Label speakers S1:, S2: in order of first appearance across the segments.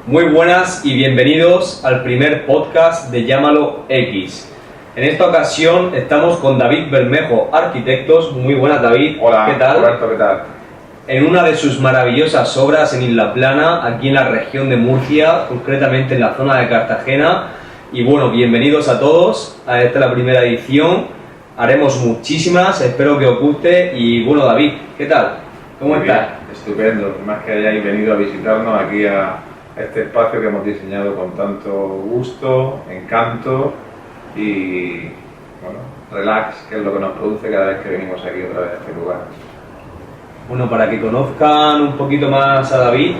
S1: Muy buenas y bienvenidos al primer podcast de Llámalo X. En esta ocasión estamos con David Bermejo, Arquitectos. Muy buenas, David.
S2: Hola,
S1: ¿qué tal?
S2: Roberto, ¿qué tal?
S1: En una de sus maravillosas obras en Isla Plana, aquí en la región de Murcia, concretamente en la zona de Cartagena. Y bueno, bienvenidos a todos a esta la primera edición. Haremos muchísimas, espero que os guste. Y bueno, David, ¿qué tal? ¿Cómo
S2: Muy
S1: estás?
S2: bien, estupendo. Más que hayáis venido a visitarnos aquí a este espacio que hemos diseñado con tanto gusto, encanto y bueno, relax, que es lo que nos produce cada vez que venimos aquí otra vez a este lugar.
S1: Bueno, para que conozcan un poquito más a David,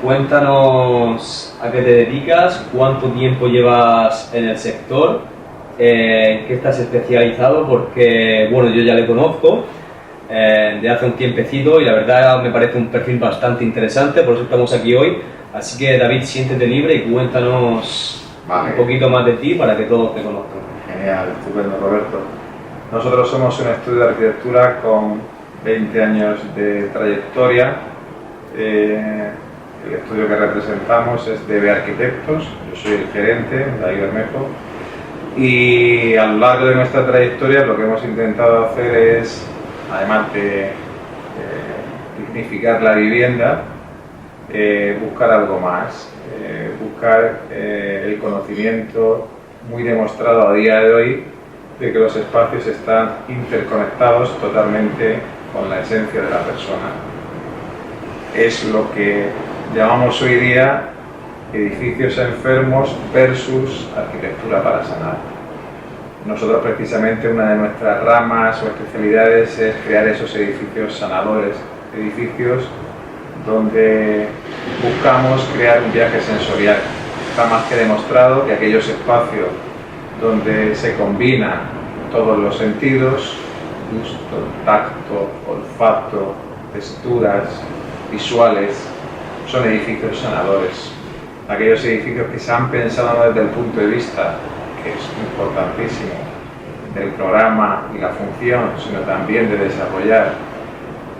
S1: cuéntanos a qué te dedicas, cuánto tiempo llevas en el sector, en qué estás especializado, porque bueno, yo ya le conozco de hace un tiempecito y la verdad me parece un perfil bastante interesante, por eso estamos aquí hoy. Así que David, siéntete libre y cuéntanos un poquito más de ti para que todos te conozcan.
S2: Genial, estupendo, Roberto. Nosotros somos un estudio de arquitectura con 20 años de trayectoria. El estudio que representamos es DB Arquitectos, yo soy el gerente, David Bermejo, y a lo largo de nuestra trayectoria lo que hemos intentado hacer es, además de dignificar la vivienda, buscar algo más, buscar el conocimiento muy demostrado a día de hoy de que los espacios están interconectados totalmente con la esencia de la persona. Es lo que llamamos hoy día edificios enfermos versus arquitectura para sanar. Nosotros precisamente una de nuestras ramas o especialidades es crear esos edificios sanadores, edificios donde buscamos crear un viaje sensorial. Está más que demostrado que aquellos espacios donde se combinan todos los sentidos, gusto, tacto, olfato, texturas, visuales, son edificios sanadores. Aquellos edificios que se han pensado no desde el punto de vista, que es importantísimo, del programa y la función, sino también de desarrollar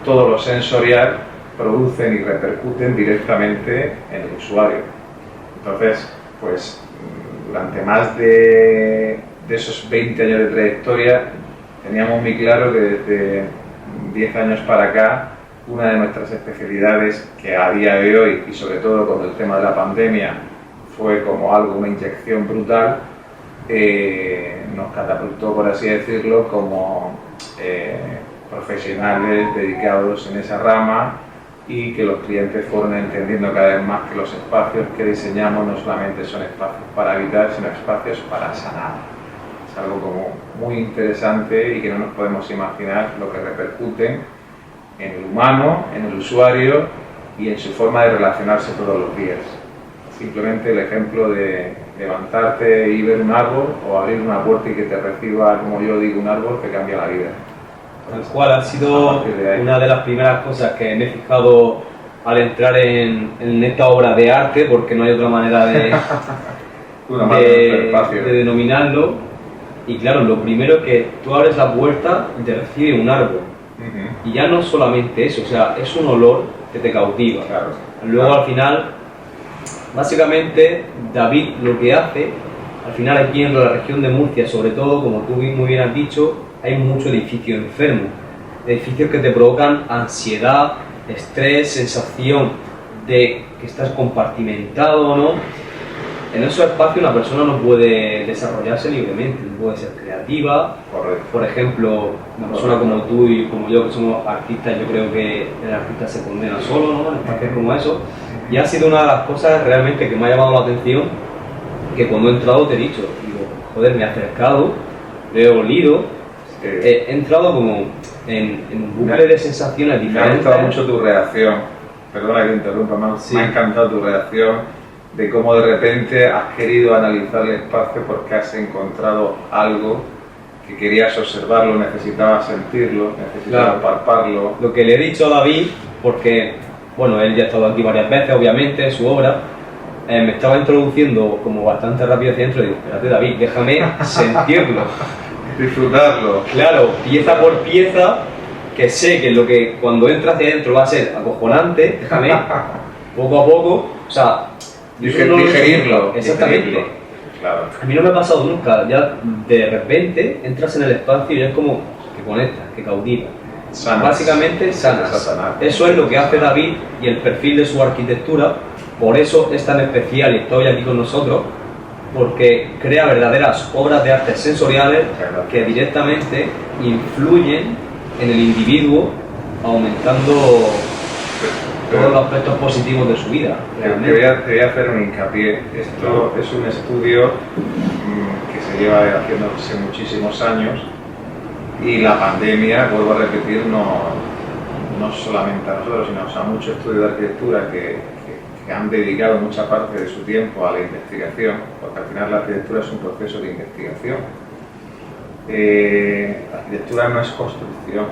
S2: todo lo sensorial, producen y repercuten directamente en el usuario. Entonces, pues durante más de esos 20 años de trayectoria teníamos muy claro que desde 10 años para acá una de nuestras especialidades, que a día de hoy y sobre todo con el tema de la pandemia fue como algo, una inyección brutal, nos catapultó, por así decirlo, como profesionales dedicados en esa rama, y que los clientes fueron entendiendo cada vez más que los espacios que diseñamos no solamente son espacios para habitar, sino espacios para sanar. Es algo como muy interesante y que no nos podemos imaginar lo que repercuten en el humano, en el usuario y en su forma de relacionarse todos los días. Simplemente el ejemplo de levantarte y ver un árbol, o abrir una puerta y que te reciba, como yo digo, un árbol, te cambia la vida.
S1: Tal cual, ha sido una de las primeras cosas que me he fijado al entrar en esta obra de arte, porque no hay otra manera de denominarlo. Y claro, lo primero es que tú abres la puerta y te recibe un árbol. Y ya no solamente eso, o sea, es un olor que te cautiva.
S2: Claro.
S1: Luego al final, básicamente, David lo que hace, al final aquí en la región de Murcia, sobre todo, como tú muy bien has dicho, hay mucho edificio enfermo, edificios que te provocan ansiedad, estrés, sensación de que estás compartimentado, ¿no? En esos espacios una persona no puede desarrollarse libremente, no puede ser creativa.
S2: Correcto.
S1: Por ejemplo, una persona como tú y como yo, que somos artistas, yo creo que el artista se condena solo, ¿no? En espacios como eso. Y ha sido una de las cosas realmente que me ha llamado la atención, que cuando he entrado te he dicho, digo, joder, me he acercado, lo he olido. He entrado como en un bucle de sensaciones diferentes.
S2: Me ha gustado mucho tu reacción, perdona que te interrumpa, me ha encantado tu reacción de cómo de repente has querido analizar el espacio porque has encontrado algo que querías observarlo, necesitabas sentirlo, necesitabas palparlo.
S1: Lo que le he dicho a David, porque bueno, él ya ha estado aquí varias veces, obviamente, en su obra, me estaba introduciendo como bastante rápido hacia adentro y digo, espérate David, déjame sentirlo.
S2: Disfrutarlo.
S1: Claro, pieza por pieza, que sé que lo que cuando entra hacia adentro va a ser acojonante, déjame, poco a poco, o sea, Y eso no lo
S2: digerirlo.
S1: Exactamente.
S2: Digerirlo. Claro.
S1: A mí no me ha pasado nunca, ya de repente entras en el espacio y es como que conectas, que cautiva.
S2: Sanas.
S1: Básicamente sanas.
S2: Sanar.
S1: Eso es lo que hace David y el perfil de su arquitectura, por eso es tan especial y estoy aquí con nosotros, porque crea verdaderas obras de arte sensoriales que directamente influyen en el individuo, aumentando todos los aspectos positivos de su vida.
S2: Te voy a hacer un hincapié. Esto es un estudio que se lleva haciendo hace muchísimos años y la pandemia, vuelvo a repetir, no solamente a nosotros, sino a muchos estudios de arquitectura que han dedicado mucha parte de su tiempo a la investigación, porque al final la arquitectura es un proceso de investigación. La arquitectura no es construcción,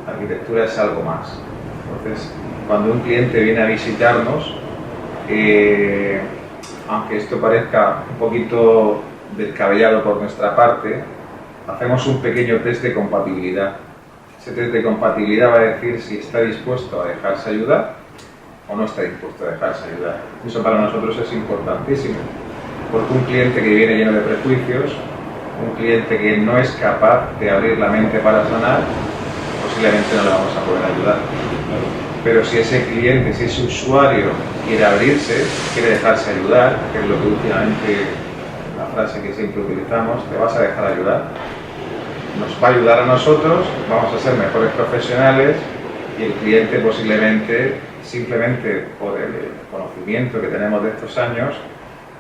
S2: la arquitectura es algo más. Entonces, cuando un cliente viene a visitarnos, aunque esto parezca un poquito descabellado por nuestra parte, hacemos un pequeño test de compatibilidad. Ese test de compatibilidad va a decir si está dispuesto a dejarse ayudar o no está dispuesto a dejarse ayudar. Eso para nosotros es importantísimo, porque un cliente que viene lleno de prejuicios, un cliente que no es capaz de abrir la mente para sanar, posiblemente no le vamos a poder ayudar. Pero si ese cliente, si ese usuario quiere abrirse, quiere dejarse ayudar, que es lo que últimamente, la frase que siempre utilizamos, te vas a dejar ayudar, nos va a ayudar a nosotros, vamos a ser mejores profesionales y el cliente posiblemente, simplemente por el conocimiento que tenemos de estos años,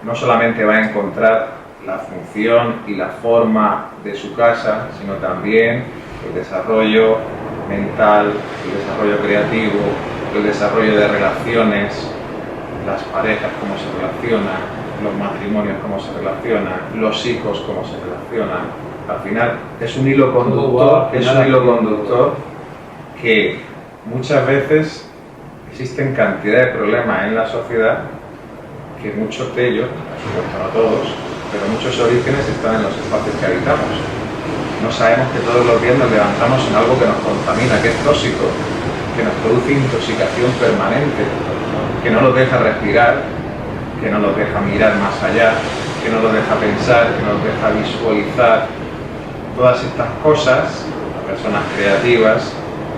S2: no solamente va a encontrar la función y la forma de su casa, sino también el desarrollo mental, el desarrollo creativo, el desarrollo de relaciones, las parejas cómo se relacionan, los matrimonios cómo se relacionan, los hijos cómo se relacionan. Al final es un hilo conductor, que muchas veces existen cantidad de problemas en la sociedad que muchos de ellos, por supuesto no todos, pero muchos orígenes están en los espacios que habitamos. No sabemos que todos los días nos levantamos en algo que nos contamina, que es tóxico, que nos produce intoxicación permanente, que no nos deja respirar, que no nos deja mirar más allá, que no nos deja pensar, que no nos deja visualizar. Todas estas cosas, las personas creativas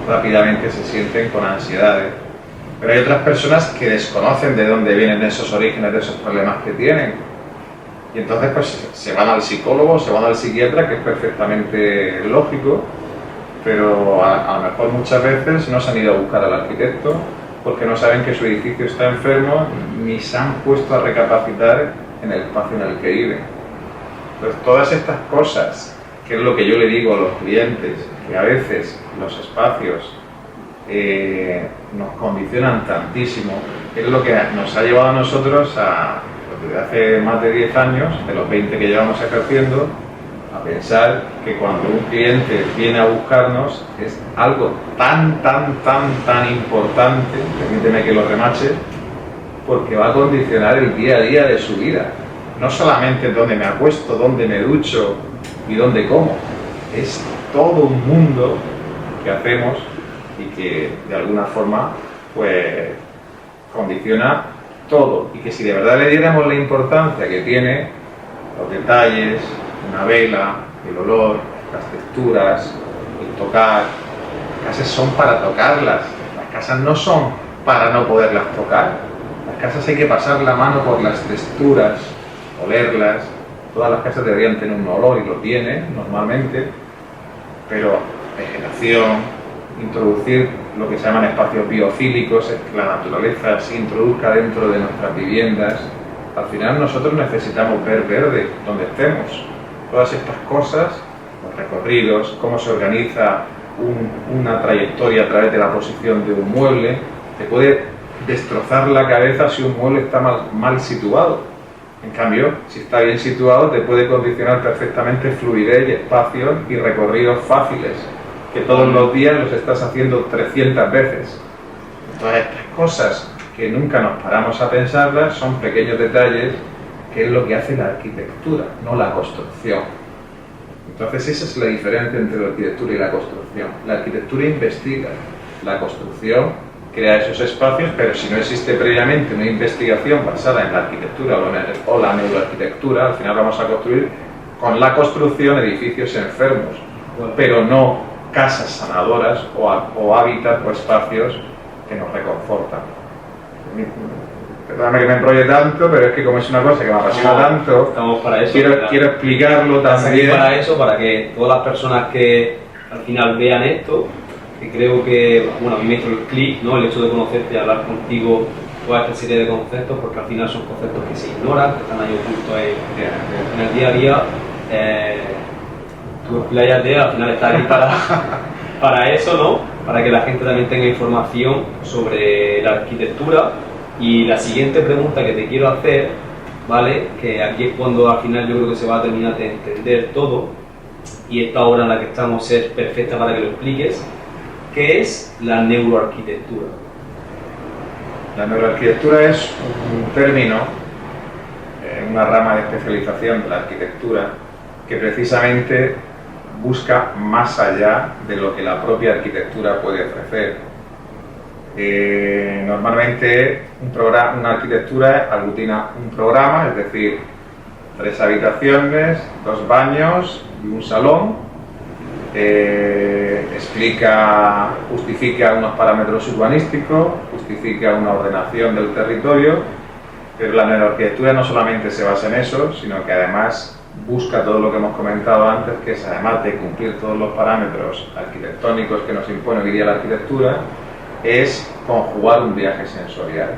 S2: rápidamente se sienten con ansiedades. Pero hay otras personas que desconocen de dónde vienen esos orígenes de esos problemas que tienen. Y entonces pues se van al psicólogo, se van al psiquiatra, que es perfectamente lógico, pero a lo mejor muchas veces no se han ido a buscar al arquitecto porque no saben que su edificio está enfermo ni se han puesto a recapacitar en el espacio en el que viven. Entonces todas estas cosas, que es lo que yo le digo a los clientes, que a veces los espacios nos condicionan tantísimo, es lo que nos ha llevado a nosotros a, desde hace más de 10 años, de los 20 que llevamos ejerciendo, a pensar que cuando un cliente viene a buscarnos es algo tan importante, permíteme que lo remache, porque va a condicionar el día a día de su vida. No solamente dónde me acuesto, dónde me ducho y dónde como, es todo un mundo que hacemos y que de alguna forma pues condiciona todo, y que si de verdad le diéramos la importancia que tiene, los detalles, una vela, el olor, las texturas, el tocar, las casas son para tocarlas, las casas no son para no poderlas tocar, las casas hay que pasar la mano por las texturas, olerlas. Todas las casas deberían tener un olor y lo tienen normalmente, pero vegetación, introducir lo que se llaman espacios biofílicos, es que la naturaleza se introduzca dentro de nuestras viviendas. Al final nosotros necesitamos ver verde donde estemos. Todas estas cosas, los recorridos, cómo se organiza una trayectoria a través de la posición de un mueble, te puede destrozar la cabeza si un mueble está mal situado. En cambio, si está bien situado, te puede condicionar perfectamente fluidez y espacios y recorridos fáciles, que todos los días los estás haciendo 300 veces. Todas estas cosas que nunca nos paramos a pensarlas son pequeños detalles, que es lo que hace la arquitectura, no la construcción. Entonces esa es la diferencia entre la arquitectura y la construcción. La arquitectura investiga, la construcción crea esos espacios, pero si no existe previamente una investigación basada en la arquitectura o la neuroarquitectura, al final vamos a construir con la construcción edificios enfermos, pero no casas sanadoras o hábitat o espacios que nos reconfortan. Perdóname que me enrolle tanto, pero es que como es una cosa que me apasiona tanto,
S1: estamos para eso,
S2: quiero explicarlo también.
S1: Para eso, para que todas las personas que al final vean esto, que creo que, bueno, a mí me hizo el clic, ¿no? El hecho de conocerte y hablar contigo toda esta serie de conceptos, porque al final son conceptos que se ignoran, que están ahí ocultos en el día a día. Tu expláyate, al final está ahí para eso, ¿no? Para que la gente también tenga información sobre la arquitectura. Y la siguiente pregunta que te quiero hacer, ¿vale? Que aquí es cuando al final yo creo que se va a terminar de entender todo, y esta obra en la que estamos es perfecta para que lo expliques. ¿Qué es la neuroarquitectura?
S2: La neuroarquitectura es un término, una rama de especialización de la arquitectura que precisamente busca más allá de lo que la propia arquitectura puede ofrecer. Normalmente una arquitectura aglutina un programa, es decir, 3 habitaciones, 2 baños y un salón. Justifica unos parámetros urbanísticos, justifica una ordenación del territorio, pero la neuroarquitectura no solamente se basa en eso, sino que además busca todo lo que hemos comentado antes, que es, además de cumplir todos los parámetros arquitectónicos que nos impone hoy día la arquitectura, es conjugar un viaje sensorial.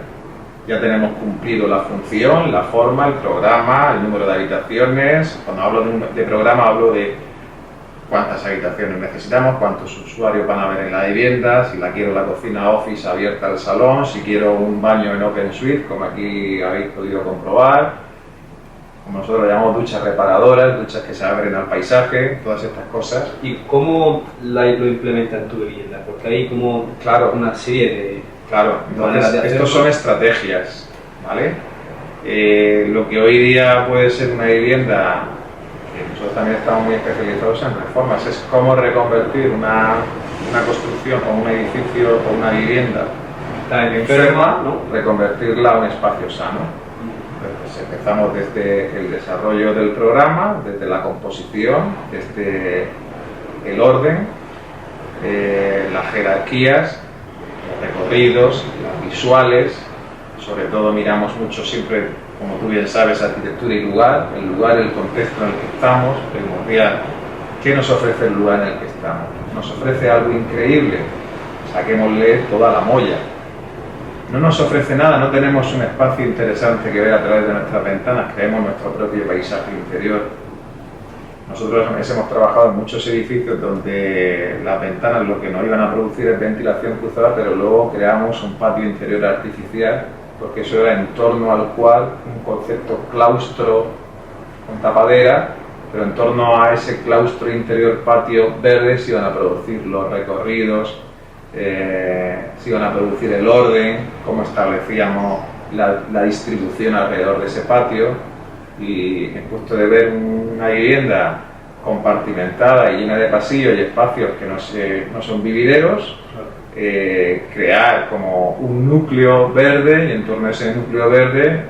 S2: Ya tenemos cumplido la función, la forma, el programa, el número de habitaciones. Cuando hablo de programa hablo de cuántas habitaciones necesitamos, cuántos usuarios van a haber en la vivienda, si la quiero la cocina office abierta al salón, si quiero un baño en open suite, como aquí habéis podido comprobar, como nosotros lo llamamos duchas reparadoras, duchas que se abren al paisaje, todas estas cosas.
S1: ¿Y cómo lo implementas en tu vivienda? Porque hay como una serie de...
S2: Claro, entonces estos son estrategias, ¿vale? Lo que hoy día puede ser una vivienda, nosotros también estamos muy especializados en reformas, es cómo reconvertir una construcción o un edificio o una vivienda enferma, ¿no? Reconvertirla a un espacio sano. Entonces empezamos desde el desarrollo del programa, desde la composición, desde el orden, las jerarquías, los recorridos, las visuales. Sobre todo miramos mucho siempre, como tú bien sabes, arquitectura y lugar, el contexto en el que estamos, primordial. ¿Qué nos ofrece el lugar en el que estamos? ¿Nos ofrece algo increíble? Saquémosle toda la molla. No nos ofrece nada, no tenemos un espacio interesante que ver a través de nuestras ventanas, creemos nuestro propio paisaje interior. Nosotros hemos trabajado en muchos edificios donde las ventanas lo que nos iban a producir es ventilación cruzada, pero luego creamos un patio interior artificial, porque eso era en torno al cual un concepto claustro con tapadera, pero en torno a ese claustro interior patio verde se iban a producir los recorridos, se iban a producir el orden, cómo establecíamos la distribución alrededor de ese patio. Y en puesto de ver una vivienda compartimentada y llena de pasillos y espacios que no son vivideros, crear como un núcleo verde y en torno a ese núcleo verde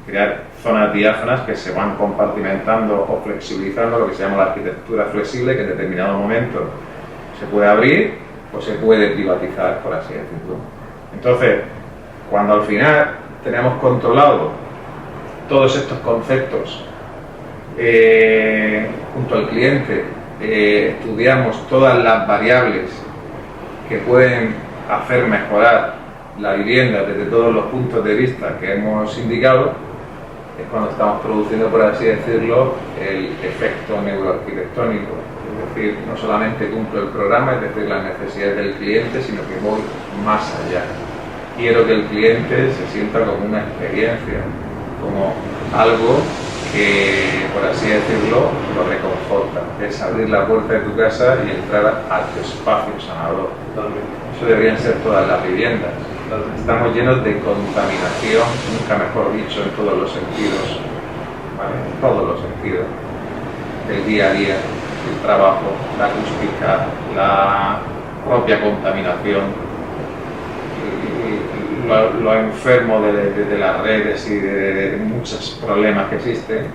S2: crear zonas diáfanas que se van compartimentando o flexibilizando, lo que se llama la arquitectura flexible, que en determinado momento se puede abrir o se puede privatizar, por así decirlo. Entonces, cuando al final tenemos controlado todos estos conceptos junto al cliente, estudiamos todas las variables que pueden hacer mejorar la vivienda desde todos los puntos de vista que hemos indicado, es cuando estamos produciendo, por así decirlo, el efecto neuroarquitectónico. Es decir, no solamente cumplo el programa, es decir, las necesidades del cliente, sino que voy más allá. Quiero que el cliente se sienta como una experiencia, como algo que, por así decirlo, lo reconforta. Es abrir la puerta de tu casa y entrar a tu espacio sanador. Eso deberían ser todas las viviendas. Estamos llenos de contaminación, nunca mejor dicho, en todos los sentidos, ¿vale? En todos los sentidos del día a día, el trabajo, la acústica, la propia contaminación, lo enfermo de las redes y de muchos problemas que existen,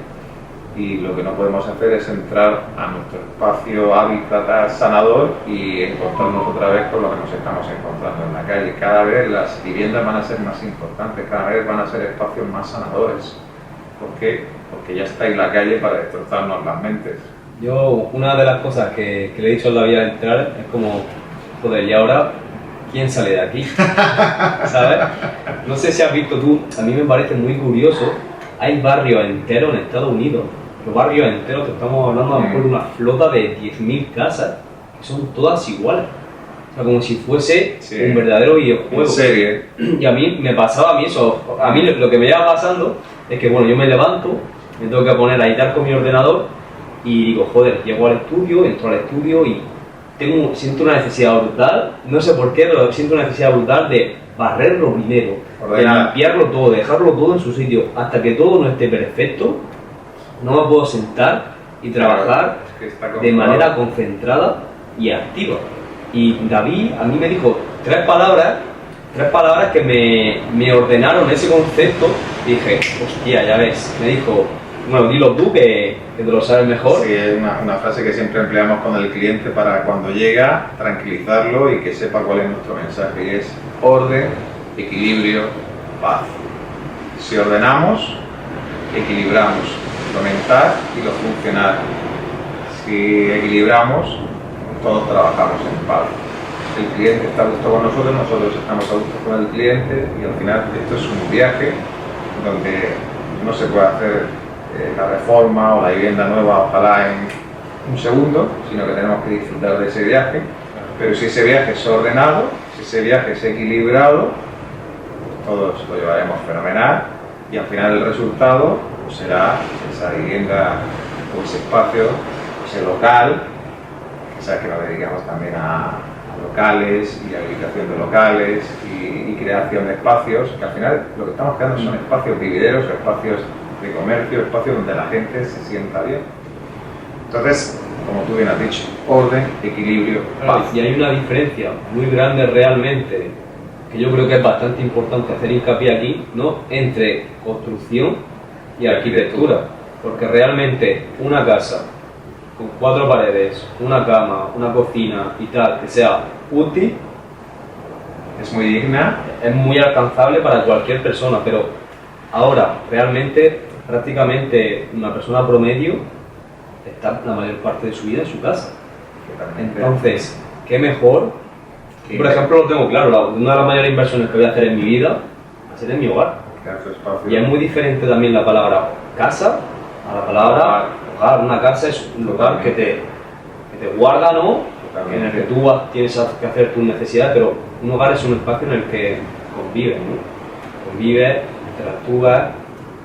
S2: y lo que no podemos hacer es entrar a nuestro espacio hábitat sanador y encontrarnos otra vez con lo que nos estamos encontrando en la calle. Cada vez las viviendas van a ser más importantes, cada vez van a ser espacios más sanadores. ¿Por qué? Porque ya está en la calle para destrozarnos las mentes.
S1: Yo, una de las cosas que le he dicho a David al entrar es como, joder, ¿y ahora quién sale de aquí? ¿Sabes? No sé si has visto tú, a mí me parece muy curioso, hay barrios enteros en Estados Unidos, los barrios enteros, que estamos hablando a lo mejor de una flota de 10.000 casas, que son todas iguales. O sea, como si fuese un verdadero videojuego.
S2: En serie.
S1: Y a mí me pasaba eso. A mí lo que me lleva pasando es que, bueno, yo me levanto, me tengo que poner a editar con mi ordenador y digo, joder, llego al estudio, entro al estudio y siento una necesidad brutal, no sé por qué, pero siento una necesidad brutal de barrerlo primero, de limpiarlo todo, de dejarlo todo en su sitio, hasta que todo no esté perfecto. No me puedo sentar y trabajar de manera concentrada y activa. Y David a mí me dijo tres palabras que me ordenaron ese concepto y dije, hostia, ya ves, me dijo, bueno, dilo tú que te lo sabes mejor.
S2: Sí, es una frase que siempre empleamos con el cliente para cuando llega, tranquilizarlo y que sepa cuál es nuestro mensaje, y es orden, equilibrio, paz. Si ordenamos, equilibramos lo mental y lo funcional. Si equilibramos, todos trabajamos en paz. El cliente está a gusto con nosotros, nosotros estamos a gusto con el cliente, y al final esto es un viaje donde no se puede hacer la reforma o la vivienda nueva, ojalá en un segundo, sino que tenemos que disfrutar de ese viaje. Pero si ese viaje es ordenado, si ese viaje es equilibrado, todos lo llevaremos fenomenal, y al final el resultado pues será esa vivienda o ese espacio, ese local, que sabes que nos dedicamos también a locales y habilitación de locales y creación de espacios, que al final lo que estamos creando son espacios vivideros, espacios de comercio, espacios donde la gente se sienta bien. Entonces, como tú bien has dicho, orden, equilibrio, paz.
S1: Y hay una diferencia muy grande realmente, que yo creo que es bastante importante hacer hincapié aquí, ¿no?, entre construcción y arquitectura. Porque realmente una casa con 4 paredes, una cama, una cocina y tal, que sea útil,
S2: es muy digna,
S1: es muy alcanzable para cualquier persona, pero ahora realmente prácticamente una persona promedio está la mayor parte de su vida en su casa. Entonces, ¿qué mejor? Por ejemplo, lo tengo claro, una de las mayores inversiones que voy a hacer en mi vida va a ser en mi hogar. Y es muy diferente también la palabra casa a la palabra hogar. Una casa es un lugar que te guarda, ¿no?, en el que tú tienes que hacer tus necesidades, pero un hogar es un espacio en el que convives, ¿no? Convives, interactúas,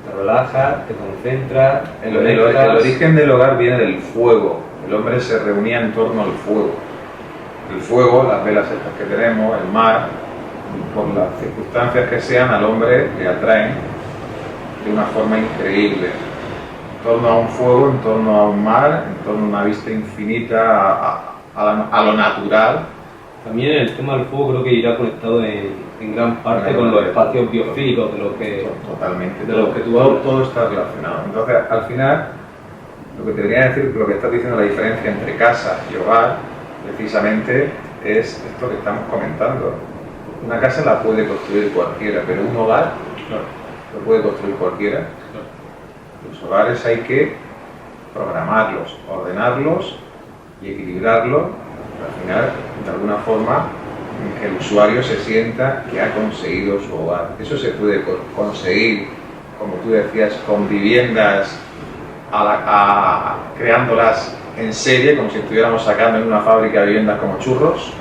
S1: te relajas, te concentras.
S2: El origen del hogar viene del fuego. El hombre se reunía en torno al fuego. El fuego, las velas estas que tenemos, el mar, por las circunstancias que sean, al hombre le atraen de una forma increíble. En torno a un fuego, en torno a un mar, en torno a una vista infinita, a lo natural.
S1: También el tema del fuego creo que irá conectado en gran parte con los espacios biofílicos de lo que...
S2: Totalmente,
S1: de lo que tú
S2: todo está relacionado. Entonces, al final, lo que te debería decir, lo que estás diciendo, la diferencia entre casa y hogar, precisamente es esto que estamos comentando. Una casa la puede construir cualquiera, pero un hogar lo puede construir cualquiera. Los hogares hay que programarlos, ordenarlos y equilibrarlos, al final, de alguna forma, que el usuario se sienta que ha conseguido su hogar. Eso se puede conseguir, como tú decías, con viviendas creándolas en serie, como si estuviéramos sacando en una fábrica de viviendas como churros.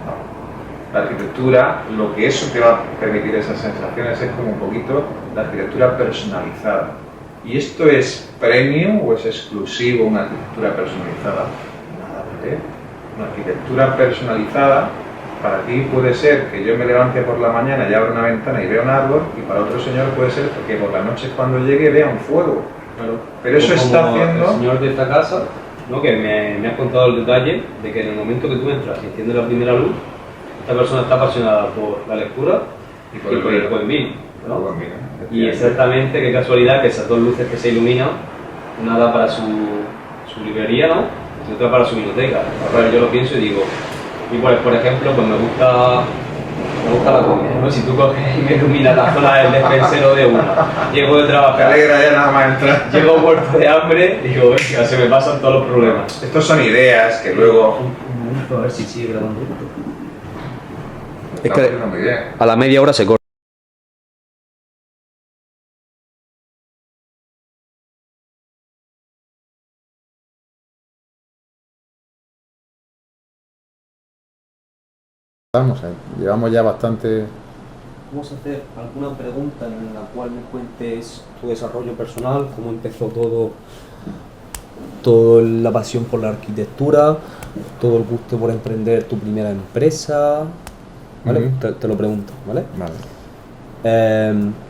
S2: No. La arquitectura, lo que eso te va a permitir esas sensaciones es como un poquito la arquitectura personalizada. ¿Y esto es premium o es exclusivo una arquitectura personalizada? Nada, ¿eh? Una arquitectura personalizada para ti puede ser que yo me levante por la mañana y abra una ventana y vea un árbol, y para otro señor puede ser que por la noche cuando llegue vea un fuego.
S1: Claro.
S2: Pero eso está haciendo...
S1: El señor de esta casa, ¿no?, que me ha contado el detalle de que en el momento que tú entras y enciendes la primera luz, esta persona está apasionada por la lectura
S2: Y
S1: y por el buen vino, ¿no?
S2: Buen vino,
S1: Y
S2: efectivamente.
S1: exactamente, qué casualidad que esas dos luces que se iluminan, una da para su librería, ¿no? Y otra para su biblioteca. Ahora yo lo pienso y digo, y por ejemplo, pues me gusta la comida, ¿no? Si tú coges y me iluminas la zona del despensero de una, llego de
S2: Te
S1: trabajar,
S2: alegra ya nada más entrar.
S1: llego muerto de hambre, digo, venga, se me pasan todos los problemas.
S2: Estos son ideas que luego...
S1: Un momento, a ver si sigue grabando esto.
S2: Está funcionando muy bien.
S1: A la media hora se corta.
S3: Vamos, llevamos ya bastante.
S4: Vamos a hacer alguna pregunta en la cual me cuentes tu desarrollo personal, cómo empezó todo la pasión por la arquitectura, todo el gusto por emprender tu primera empresa, ¿vale?
S3: Ujú.
S4: Te lo pregunto, ¿vale?
S3: Vale.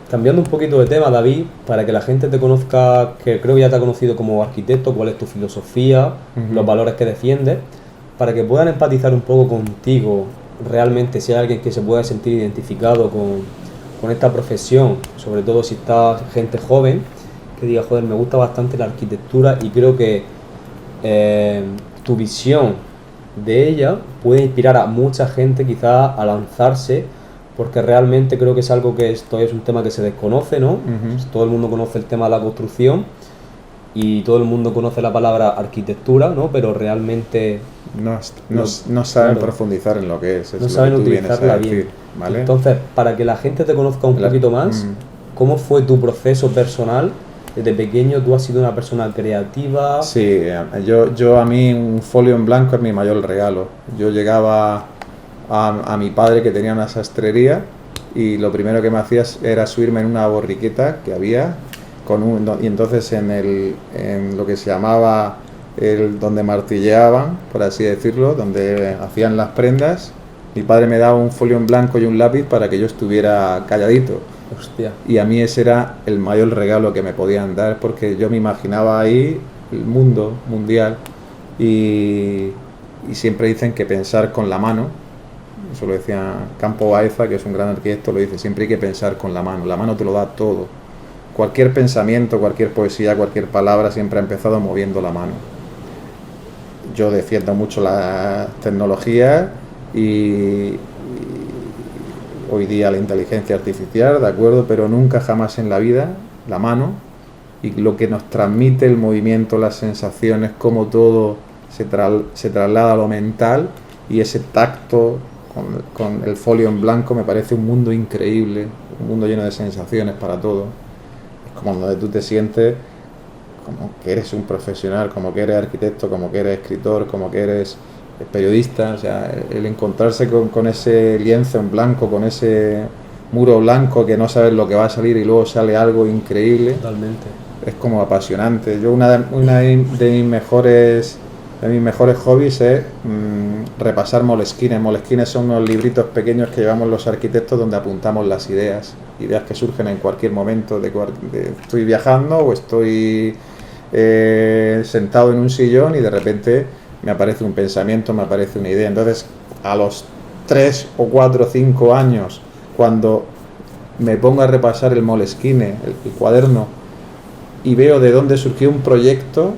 S4: Cambiando un poquito de tema, David, para que la gente te conozca, que creo que ya te ha conocido como arquitecto, cuál es tu filosofía,
S3: Ujú.
S4: los valores que defiendes, para que puedan empatizar un poco contigo, realmente si hay alguien que se pueda sentir identificado con esta profesión, sobre todo si está gente joven, que diga, joder, me gusta bastante la arquitectura y creo que tu visión de ella puede inspirar a mucha gente quizá a lanzarse, porque realmente creo que es algo que todavía es un tema que se desconoce, ¿no?
S3: Ujú.
S4: Todo el mundo conoce el tema de la construcción y todo el mundo conoce la palabra arquitectura, ¿no? Pero realmente
S3: No saben
S4: claro.
S3: profundizar en lo que es
S4: no
S3: lo
S4: saben
S3: que tú vienes a
S4: utilizarla
S3: decir,
S4: bien.
S3: ¿vale?
S4: Entonces, para que la gente te conozca un poquito más, ¿cómo fue tu proceso personal? Desde pequeño tú has sido una persona creativa.
S3: Sí, yo a mí un folio en blanco es mi mayor regalo. Yo llegaba a mi padre que tenía una sastrería y lo primero que me hacía era subirme en una borriqueta que había y entonces en lo que se llamaba donde martilleaban, por así decirlo, donde hacían las prendas, mi padre me daba un folio en blanco y un lápiz para que yo estuviera calladito.
S4: Hostia.
S3: Y a mí ese era el mayor regalo que me podían dar porque yo me imaginaba ahí el mundo mundial y siempre dicen que pensar con la mano, eso lo decía Campo Baeza, que es un gran arquitecto, lo dice, siempre hay que pensar con la mano te lo da todo. Cualquier pensamiento, cualquier poesía, cualquier palabra siempre ha empezado moviendo la mano. Yo defiendo mucho las tecnologías y hoy día la inteligencia artificial, ¿de acuerdo? Pero nunca jamás en la vida la mano y lo que nos transmite el movimiento, las sensaciones, cómo todo se traslada a lo mental y ese tacto con el folio en blanco me parece un mundo increíble, un mundo lleno de sensaciones para todo. Es como donde tú te sientes como que eres un profesional, como que eres arquitecto, como que eres escritor, como que eres periodista, o sea, el encontrarse con ese lienzo en blanco, con ese muro blanco que no sabes lo que va a salir y luego sale algo increíble,
S4: Totalmente.
S3: es como apasionante. Yo una de mis mejores hobbies es repasar Moleskine. Moleskine son unos libritos pequeños que llevamos los arquitectos donde apuntamos las ideas que surgen en cualquier momento, estoy viajando o estoy sentado en un sillón y de repente me aparece un pensamiento, me aparece una idea. Entonces, a los 3 o 4 o 5 años, cuando me pongo a repasar el Moleskine, el cuaderno, y veo de dónde surgió un proyecto,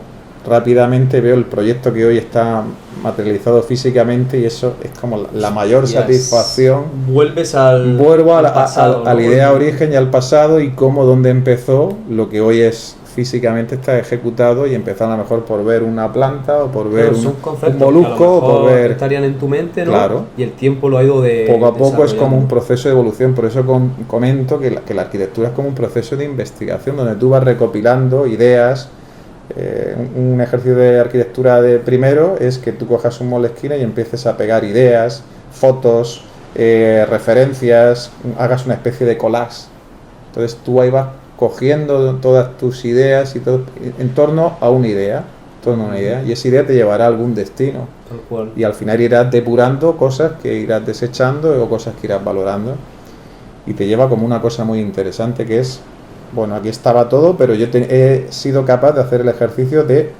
S3: rápidamente veo el proyecto que hoy está materializado físicamente y eso es como la mayor satisfacción.
S4: Vuelves al
S3: Vuelvo
S4: al pasado,
S3: a la
S4: ¿no?
S3: idea origen y al pasado y cómo dónde empezó lo que hoy es físicamente está ejecutado y empezar a lo mejor por ver una planta o por ver
S4: Claro, son
S3: un
S4: conceptos que a lo
S3: molusco o por
S4: mejor
S3: ver...
S4: estarían en tu mente, ¿no?
S3: Claro.
S4: Y el tiempo lo ha ido
S3: Poco a poco es como un
S4: desarrollando.
S3: proceso de evolución, por eso comento que la arquitectura es como un proceso de investigación donde tú vas recopilando ideas. Un ejercicio de arquitectura de primero es que tú cojas un Moleskine y empieces a pegar ideas, fotos, referencias, hagas una especie de collage. Entonces tú ahí vas cogiendo todas tus ideas y todo en torno a una idea, y esa idea te llevará a algún destino.
S4: Tal cual.
S3: Y al final irás depurando cosas que irás desechando o cosas que irás valorando. Y te lleva como una cosa muy interesante que es, bueno, aquí estaba todo, pero yo he sido capaz de hacer el ejercicio de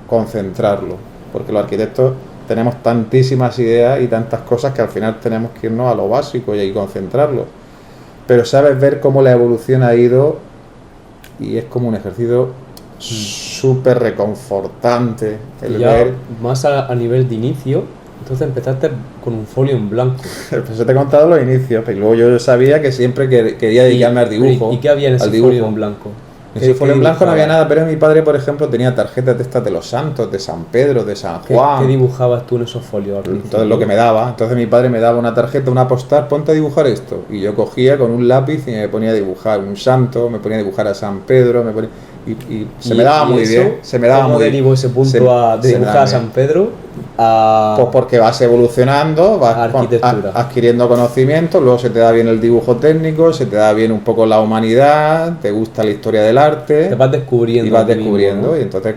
S3: concentrarlo. Porque los arquitectos tenemos tantísimas ideas y tantas cosas que al final tenemos que irnos a lo básico y ahí concentrarlo. pero sabes ver cómo la evolución ha ido y es como un ejercicio súper reconfortante el
S4: Ya
S3: ver.
S4: más a nivel de inicio, entonces empezaste con un folio en blanco.
S3: Pues yo te he contado los inicios, pero luego yo sabía que siempre quería dedicarme al dibujo.
S4: ¿Y qué había en ese
S3: al dibujo.
S4: folio en blanco?
S3: En ese folio en blanco no había
S4: dibujabas?
S3: nada, pero mi padre, por ejemplo, tenía tarjetas de estas de los santos, de San Pedro, de San Juan.
S4: ¿Qué dibujabas tú en esos folios al principio?
S3: Entonces lo que me daba, entonces mi padre me daba una tarjeta, una postal, ponte a dibujar esto. Y yo cogía con un lápiz y me ponía a dibujar un santo, me ponía a dibujar a San Pedro, y se me daba muy
S4: eso,
S3: bien. Se me daba
S4: ¿cómo
S3: muy
S4: derivó ese punto
S3: se-
S4: de
S3: se me
S4: dibujar
S3: daba
S4: a San
S3: bien.
S4: Pedro a
S3: Pues porque vas evolucionando, vas
S4: Arquitectura.
S3: adquiriendo conocimientos, luego se te da bien el dibujo técnico, se te da bien un poco la humanidad, te gusta la historia del arte.
S4: te vas descubriendo?
S3: Y vas
S4: a ti mismo,
S3: descubriendo,
S4: ¿no?
S3: y entonces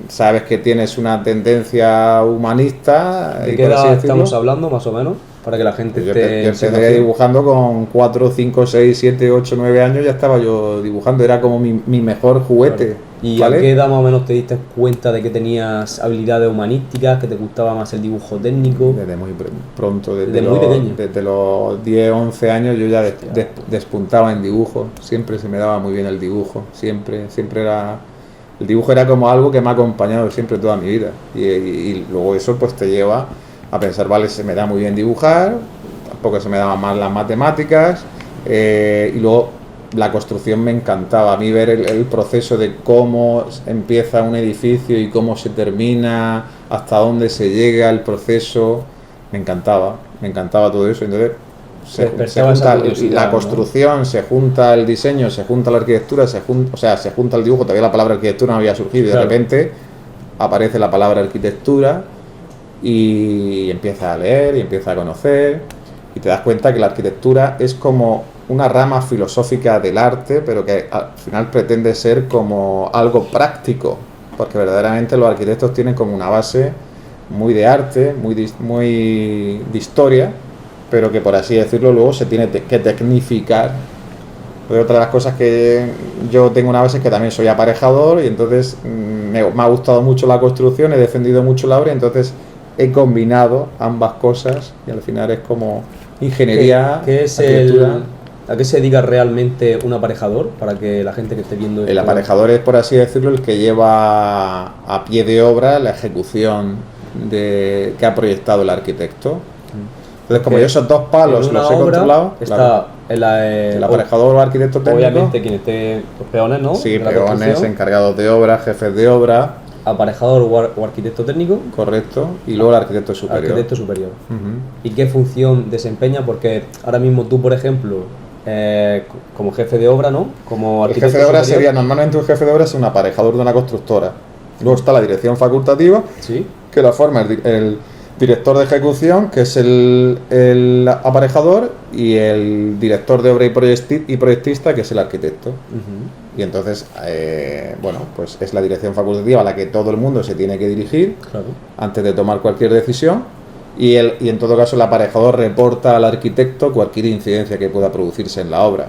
S3: sabes que tienes una tendencia humanista.
S4: ¿De
S3: y
S4: qué
S3: por así
S4: edad
S3: decirlo,
S4: estamos hablando, más o menos? Para que la gente
S3: yo,
S4: esté
S3: yo
S4: en
S3: empecé
S4: situación.
S3: dibujando con 4, 5, 6, 7, 8, 9 años, ya estaba yo dibujando, era como mi mejor juguete.
S4: Claro. ¿Y
S3: ¿vale?
S4: a qué edad más o menos te diste cuenta de que tenías habilidades humanísticas, que te gustaba más el dibujo técnico?
S3: Desde muy pronto,
S4: Desde muy pequeño.
S3: desde los 10, 11 años yo ya despuntaba en dibujo, siempre se me daba muy bien el dibujo, siempre era... El dibujo era como algo que me ha acompañado siempre toda mi vida y luego eso pues te lleva a pensar, vale, se me da muy bien dibujar, tampoco se me daban mal las matemáticas y luego la construcción me encantaba, a mí ver el proceso de cómo empieza un edificio y cómo se termina, hasta dónde se llega el proceso, me encantaba todo eso, entonces se
S4: Despertaba esa
S3: junta
S4: curiosidad,
S3: la
S4: ¿no?
S3: construcción, se junta el diseño, se junta la arquitectura, se junta el dibujo, todavía la palabra arquitectura no había surgido y
S4: Claro.
S3: de repente aparece la palabra arquitectura y empieza a leer y empieza a conocer y te das cuenta que la arquitectura es como una rama filosófica del arte, pero que al final pretende ser como algo práctico, porque verdaderamente los arquitectos tienen como una base muy de arte, muy de historia, pero que por así decirlo luego se tiene que tecnificar. Porque otra de las cosas que yo tengo una base es que también soy aparejador y entonces me ha gustado mucho la construcción, he defendido mucho la obra, entonces he combinado ambas cosas y al final es como ingeniería,
S4: ¿Qué es
S3: arquitectura.
S4: ¿A qué se dedica realmente un aparejador? Para que la gente que esté viendo
S3: El
S4: esto-
S3: aparejador es, por así decirlo, el que lleva a pie de obra la ejecución que ha proyectado el arquitecto. Entonces, como
S4: Que
S3: yo esos dos palos
S4: en una
S3: los he
S4: obra
S3: controlado,
S4: está
S3: claro,
S4: el
S3: el aparejador o arquitecto técnico,
S4: obviamente quien esté los peones, ¿no?
S3: sí,
S4: De la
S3: peones,
S4: construcción,
S3: encargados de obra, jefes de obra,
S4: aparejador o arquitecto técnico,
S3: correcto, y luego el arquitecto superior.
S4: arquitecto superior.
S3: Ujú.
S4: ¿Y qué función desempeña? Porque ahora mismo tú, por ejemplo, como jefe de obra, ¿no? Como
S3: El
S4: arquitecto
S3: jefe de obra
S4: superior,
S3: sería, normalmente un jefe de obra es un aparejador de una constructora. Luego está la dirección facultativa,
S4: Sí.
S3: que la forma el director de ejecución, que es el aparejador, y el director de obra y proyectista, que es el arquitecto.
S4: Ujú.
S3: Y entonces, bueno, pues es la dirección facultativa a la que todo el mundo se tiene que dirigir
S4: Claro.
S3: antes de tomar cualquier decisión. Y en todo caso el aparejador reporta al arquitecto cualquier incidencia que pueda producirse en la obra.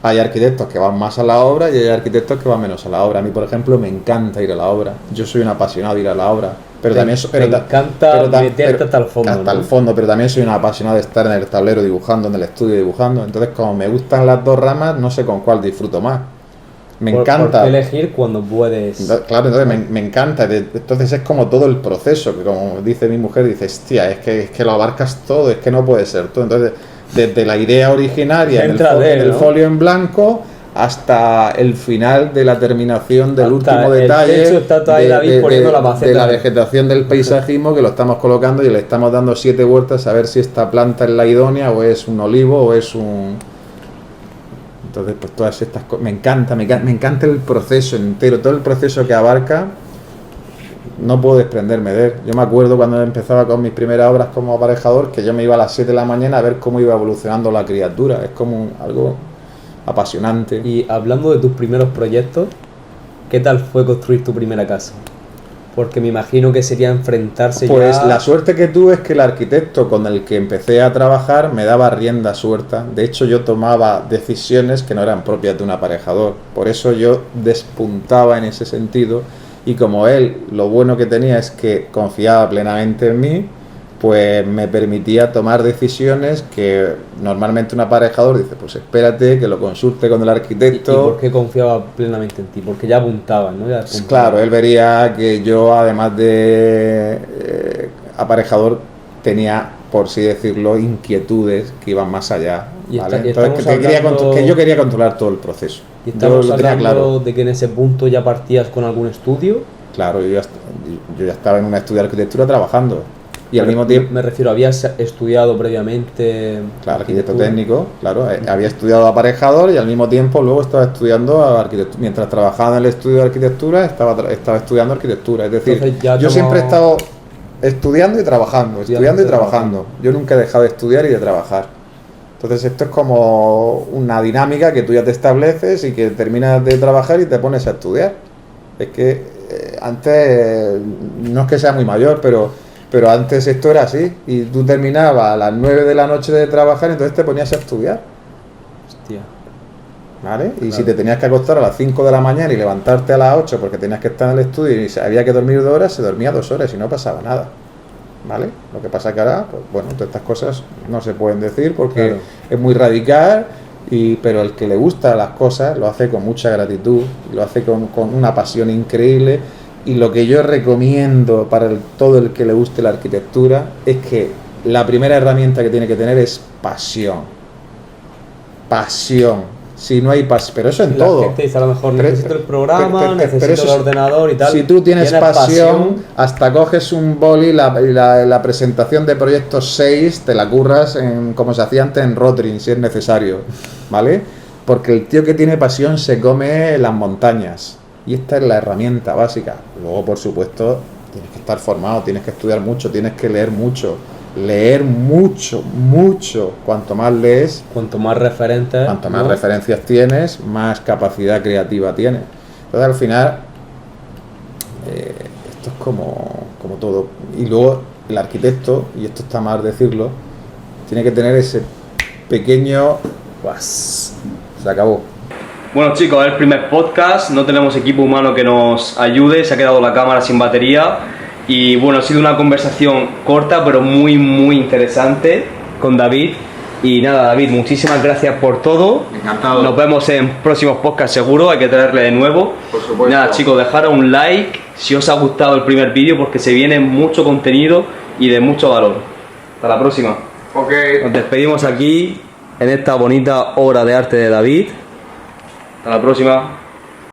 S3: Hay arquitectos que van más a la obra y hay arquitectos que van menos a la obra. A mí, por ejemplo, me encanta ir a la obra. Yo soy un apasionado de ir a la obra. Pero
S4: Te-
S3: también
S4: te encanta meterte hasta el fondo,
S3: Hasta
S4: ¿no?
S3: el fondo, pero también soy un apasionado de estar en el tablero dibujando, en el estudio dibujando. Entonces, como me gustan las dos ramas, no sé con cuál disfruto más. Me
S4: ¿Por
S3: encanta.
S4: qué elegir cuando puedes?
S3: Claro, entonces me encanta. Entonces es como todo el proceso, que como dice mi mujer, dice, hostia, es que lo abarcas todo, es que no puede ser todo. Entonces, desde la idea originaria en
S4: Céntrate,
S3: en el
S4: ¿no?
S3: folio en blanco hasta el final de la terminación del
S4: Hasta
S3: último
S4: el
S3: detalle
S4: techo está ahí David poniendo la maceta.
S3: de la vegetación del paisajismo, que lo estamos colocando y le estamos dando 7 vueltas a ver si esta planta es la idónea o es un olivo o es un... Entonces, pues todas estas cosas, me encanta el proceso entero, todo el proceso que abarca, no puedo desprenderme de él. Yo me acuerdo cuando empezaba con mis primeras obras como aparejador, que yo me iba a las 7 de la mañana a ver cómo iba evolucionando la criatura, es como algo apasionante.
S4: Y hablando de tus primeros proyectos, ¿qué tal fue construir tu primera casa? Porque me imagino que sería enfrentarse
S3: Pues
S4: ya...
S3: la suerte que tuve es que el arquitecto con el que empecé a trabajar me daba rienda suelta. De hecho, yo tomaba decisiones que no eran propias de un aparejador. Por eso yo despuntaba en ese sentido. Y como él, lo bueno que tenía es que confiaba plenamente en mí, pues me permitía tomar decisiones que normalmente un aparejador dice, pues espérate que lo consulte con el arquitecto.
S4: ¿Y por qué confiaba plenamente en ti? Porque ya apuntabas, ¿no? Ya apuntabas.
S3: Claro, él vería que yo, además de aparejador, tenía, por así decirlo, inquietudes que iban más allá.
S4: Y
S3: ¿vale?
S4: y
S3: Entonces,
S4: estamos
S3: que yo quería controlar todo el proceso.
S4: Y estamos
S3: Yo lo tenía
S4: hablando
S3: claro.
S4: de que en ese punto ya partías con algún estudio.
S3: Claro, yo ya estaba en una estudio de arquitectura trabajando. Y al mismo tiempo,
S4: Me refiero, ¿habías estudiado previamente?
S3: claro, arquitecto
S4: arquitectura?
S3: técnico, claro, había estudiado aparejador y al mismo tiempo luego estaba estudiando arquitectura. Mientras trabajaba en el estudio de arquitectura, estaba estudiando arquitectura. Es decir,
S4: Entonces ya
S3: yo siempre he
S4: como-
S3: estado estudiando y trabajando, estudiando y trabajando. Yo nunca he dejado de estudiar y de trabajar. Entonces esto es como una dinámica que tú ya te estableces y que terminas de trabajar y te pones a estudiar. Es que antes, no es que sea muy mayor, pero antes esto era así. Y tú terminabas a las 9 de la noche de trabajar y entonces te ponías a estudiar.
S4: Hostia.
S3: ¿Vale? Y
S4: Claro.
S3: si te tenías que acostar a las 5 de la mañana y levantarte a las 8 porque tenías que estar en el estudio y había que dormir 2 horas, se dormía 2 horas y no pasaba nada. ¿Vale? Lo que pasa que ahora, pues bueno, todas estas cosas no se pueden decir porque
S4: Claro.
S3: es muy radical, pero el que le gusta las cosas lo hace con mucha gratitud, lo hace con una pasión increíble. Y lo que yo recomiendo para todo el que le guste la arquitectura es que la primera herramienta que tiene que tener es pasión. Pasión. Si no hay pasión, pero eso en
S4: La
S3: todo.
S4: gente dice a lo mejor
S3: Pero-
S4: necesito el programa,
S3: pero
S4: necesito
S3: eso
S4: el
S3: es-
S4: ordenador y tal.
S3: Si tú tienes pasión, hasta coges un boli, la presentación de proyectos 6, te la curras como se hacía antes en Rotring, si es necesario, ¿vale? Porque el tío que tiene pasión se come las montañas. Y esta es la herramienta básica. Luego, por supuesto, tienes que estar formado, tienes que estudiar mucho, tienes que leer mucho. Leer mucho, mucho. Cuanto más lees,
S4: Cuanto más referentes.
S3: cuanto más
S4: ¿no?
S3: referencias tienes, más capacidad creativa tienes. Entonces, al final, esto es como todo. Y luego, el arquitecto, y esto está mal decirlo, tiene que tener ese pequeño... ¡Guas! Se acabó.
S1: Bueno chicos, es el primer podcast, no tenemos equipo humano que nos ayude, se ha quedado la cámara sin batería y bueno, ha sido una conversación corta pero muy muy interesante con David y nada David, muchísimas gracias por todo.
S2: Encantado.
S1: Nos vemos en próximos podcasts seguro, hay que traerle de nuevo.
S2: Por supuesto.
S1: Nada chicos, dejaros un like si os ha gustado el primer vídeo porque se viene mucho contenido y de mucho valor. Hasta la próxima.
S2: Ok.
S1: Nos despedimos aquí en esta bonita obra de arte de David. Hasta la próxima.